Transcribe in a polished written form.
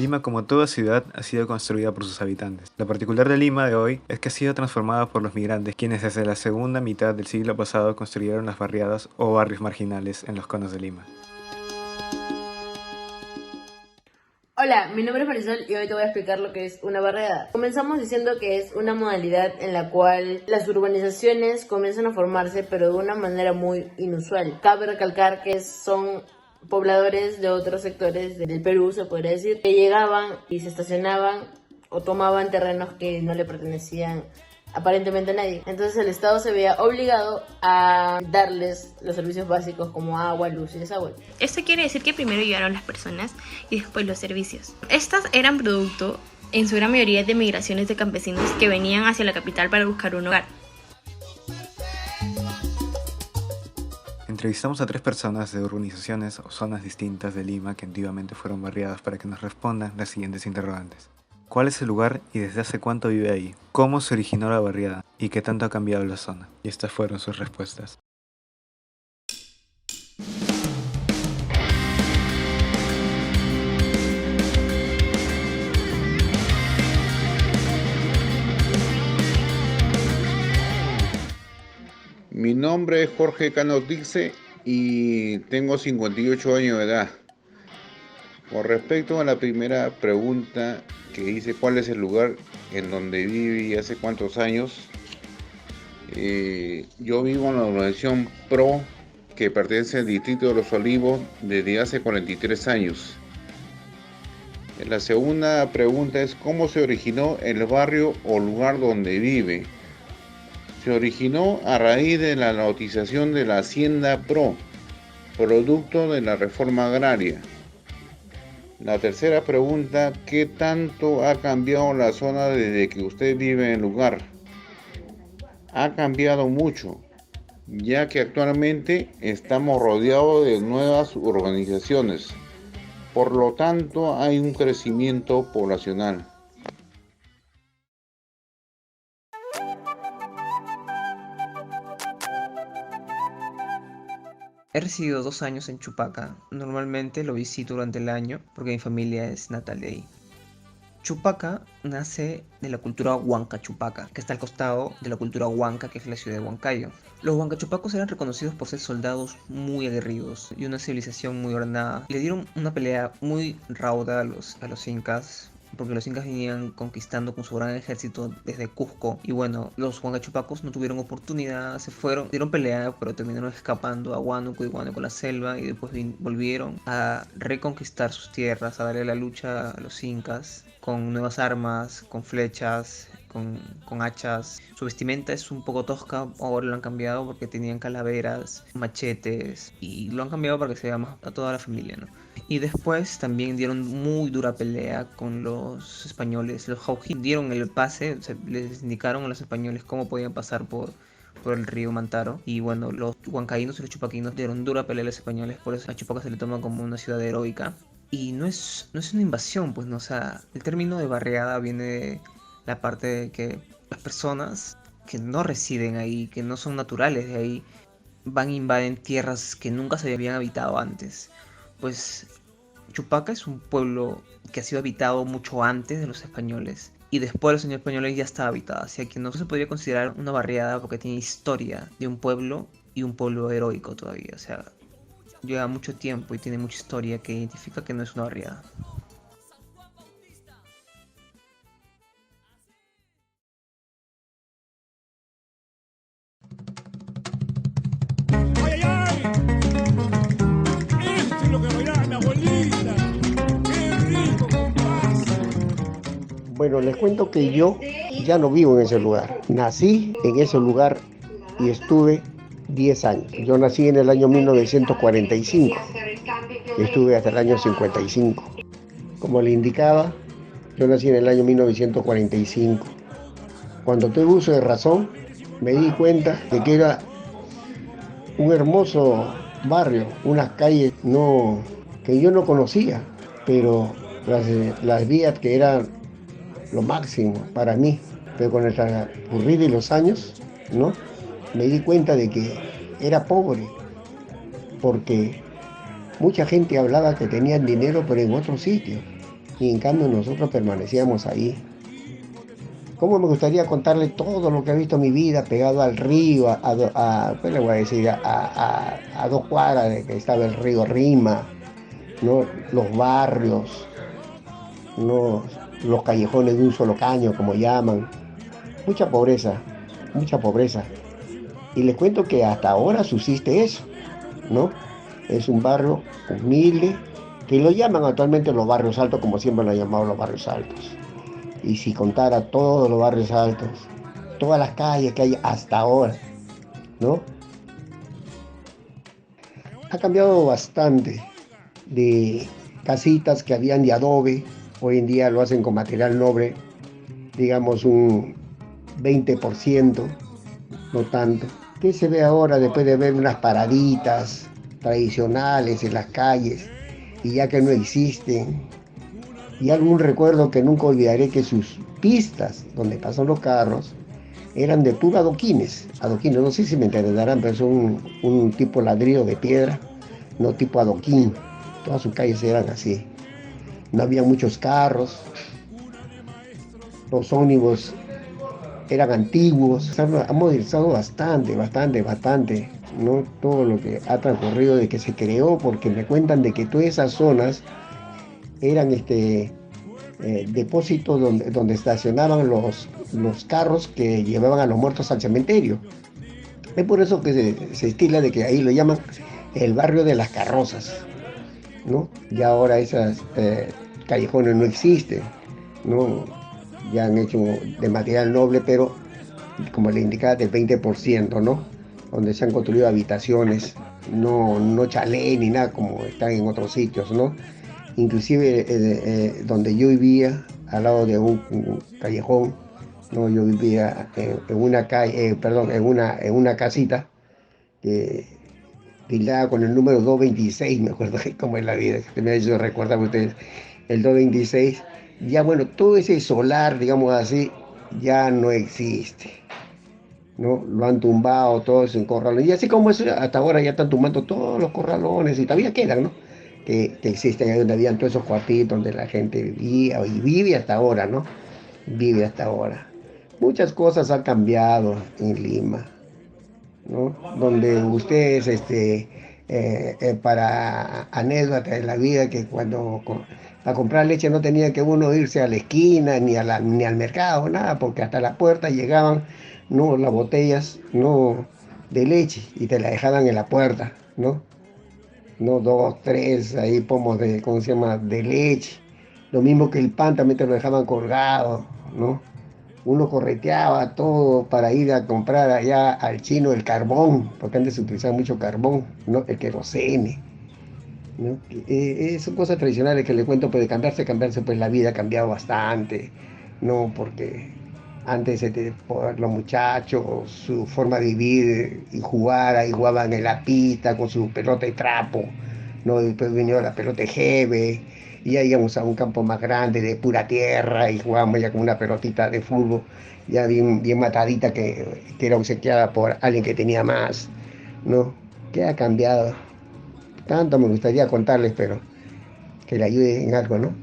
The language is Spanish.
Lima, como toda ciudad, ha sido construida por sus habitantes. Lo particular de Lima de hoy es que ha sido transformada por los migrantes, quienes desde la segunda mitad del siglo pasado construyeron las barriadas o barrios marginales en los conos de Lima. Hola, mi nombre es Marisol y hoy te voy a explicar lo que es una barriada. Comenzamos diciendo que es una modalidad en la cual las urbanizaciones comienzan a formarse, pero de una manera muy inusual. Cabe recalcar que son pobladores de otros sectores del Perú, se podría decir, que llegaban y se estacionaban o tomaban terrenos que no le pertenecían aparentemente a nadie. Entonces el Estado se veía obligado a darles los servicios básicos como agua, luz y desagüe. Esto quiere decir que primero llegaron las personas y después los servicios. Estas eran producto, en su gran mayoría, de migraciones de campesinos que venían hacia la capital para buscar un hogar. Entrevistamos a 3 personas de urbanizaciones o zonas distintas de Lima que antiguamente fueron barriadas para que nos respondan las siguientes interrogantes. ¿Cuál es el lugar y desde hace cuánto vive ahí? ¿Cómo se originó la barriada? ¿Y qué tanto ha cambiado la zona? Y estas fueron sus respuestas. Mi nombre es Jorge Cano Dixe y tengo 58 años de edad. Con respecto a la primera pregunta que dice cuál es el lugar en donde vive y hace cuántos años, yo vivo en la organización PRO que pertenece al distrito de Los Olivos desde hace 43 años. La segunda pregunta es cómo se originó el barrio o lugar donde vive. Se originó a raíz de la nautización de la Hacienda PRO, producto de la reforma agraria. La tercera pregunta, ¿qué tanto ha cambiado la zona desde que usted vive en el lugar? Ha cambiado mucho, ya que actualmente estamos rodeados de nuevas urbanizaciones. Por lo tanto, hay un crecimiento poblacional. He residido 2 años en Chupaca. Normalmente lo visito durante el año porque mi familia es natal de ahí. Chupaca nace de la cultura Huanca Chupaca, que está al costado de la cultura Huanca, que es la ciudad de Huancayo. Los huancachupacos eran reconocidos por ser soldados muy aguerridos y una civilización muy ordenada. Le dieron una pelea muy rauda a los incas, porque los incas venían conquistando con su gran ejército desde Cusco. Y bueno, los huancachupacos no tuvieron oportunidad, se fueron, dieron pelea, pero terminaron escapando a Huánuco y Huánuco la selva. Y después volvieron a reconquistar sus tierras, a darle la lucha a los incas con nuevas armas, con flechas, con hachas. Su vestimenta es un poco tosca, ahora lo han cambiado porque tenían calaveras, machetes, y lo han cambiado para que se vea más a toda la familia, ¿no? Y después también dieron muy dura pelea con los españoles. Los Jauji dieron el pase, o sea, les indicaron a los españoles cómo podían pasar por el río Mantaro. Y bueno, los huancaínos y los chupaquinos dieron dura pelea a los españoles, por eso a Chupaca se le toma como una ciudad heroica. Y no es una invasión, pues no, o sea, el término de barriada viene de la parte de que las personas que no residen ahí, que no son naturales de ahí, van e invaden tierras que nunca se habían habitado antes. Pues Chupaca es un pueblo que ha sido habitado mucho antes de los españoles y después de los años españoles ya estaba habitada, así que no se podría considerar una barriada porque tiene historia de un pueblo y un pueblo heroico todavía, o sea, lleva mucho tiempo y tiene mucha historia que identifica que no es una barriada. ¡Ay, ay, ay! Esto es lo que bailaba mi abuelita. ¡Qué rico, compás! Bueno, les cuento que yo ya no vivo en ese lugar. Nací en ese lugar y estuve 10 años. Yo nací en el año 1945 y estuve hasta el año 55. Como le indicaba, yo nací en el año 1945. Cuando tuve uso de razón, me di cuenta de que era un hermoso barrio, unas calles que yo no conocía, pero las vías que eran lo máximo para mí. Pero con el transcurrir de los años, ¿no? Me di cuenta de que era pobre, porque mucha gente hablaba que tenían dinero, pero en otros sitios. y en cambio nosotros permanecíamos ahí. ¿Cómo me gustaría contarle todo lo que he visto en mi vida pegado al río, ¿qué le voy a decir? A 2 cuadras de que estaba el río Rima, ¿no? Los barrios, ¿no? Los callejones de un solo caño, como llaman. Mucha pobreza, mucha pobreza. Y les cuento que hasta ahora subsiste eso, ¿no? Es un barrio humilde, que lo llaman actualmente los barrios altos, como siempre lo han llamado los barrios altos. Y si contara todos los barrios altos, todas las calles que hay hasta ahora, ¿no? Ha cambiado bastante de casitas que habían de adobe, hoy en día lo hacen con material noble, digamos un 20%, no tanto. ¿Qué se ve ahora después de ver unas paraditas tradicionales en las calles y ya que no existen? Y algún recuerdo que nunca olvidaré, que sus pistas donde pasan los carros eran de puro adoquines, no sé si me entenderán, pero son un tipo ladrillo de piedra, no tipo adoquín. Todas sus calles eran así. No había muchos carros, los ómnibus eran antiguos, ha modernizado bastante, ¿no? Todo lo que ha transcurrido de que se creó, porque me cuentan de que todas esas zonas eran depósitos donde estacionaban los carros que llevaban a los muertos al cementerio. Es por eso que se estila de que ahí lo llaman el barrio de las carrozas, ¿no? Ya ahora esas callejones no existen, ¿no? Ya han hecho de material noble, pero como le indicaba, del 20%, ¿no? Donde se han construido habitaciones, no chalet ni nada como están en otros sitios, ¿no? Inclusive donde yo vivía, al lado de un callejón, ¿no? Yo vivía en una calle, perdón, en una casita tildada con el número 226, me acuerdo cómo es la vida, que me ha hecho recordar ustedes, el 226. Ya bueno, todo ese solar, digamos así, ya no existe, ¿no? Lo han tumbado todos en corralones. Y así como eso, hasta ahora ya están tumbando todos los corralones y todavía quedan, ¿no? Que existen ahí donde habían todos esos cuartitos donde la gente vivía y vive hasta ahora, ¿no? Vive hasta ahora. Muchas cosas han cambiado en Lima, ¿no? Donde ustedes, para anécdota de la vida, que cuando a comprar leche no tenía que uno irse a la esquina ni al mercado, nada, porque hasta la puerta llegaban, ¿no? Las botellas, ¿no? De leche y te la dejaban en la puerta, ¿no? No, 2, 3 ahí pomos de, ¿cómo se llama?, de leche. Lo mismo que el pan también te lo dejaban colgado, ¿no? Uno correteaba todo para ir a comprar allá al chino el carbón, porque antes se utilizaba mucho carbón, ¿no? El querosene, ¿no? Son cosas tradicionales que le cuento, pues de cambiarse, pues la vida ha cambiado bastante, ¿no? Porque antes los muchachos, su forma de vivir y jugar, ahí jugaban en la pista con su pelota de trapo, ¿no? Después vino la pelota de jeve, y ya íbamos a un campo más grande de pura tierra y jugábamos ya con una pelotita de fútbol, ya bien matadita, que era obsequiada por alguien que tenía más, ¿no? ¿Qué ha cambiado? Tanto me gustaría contarles, pero que le ayude en algo, ¿no?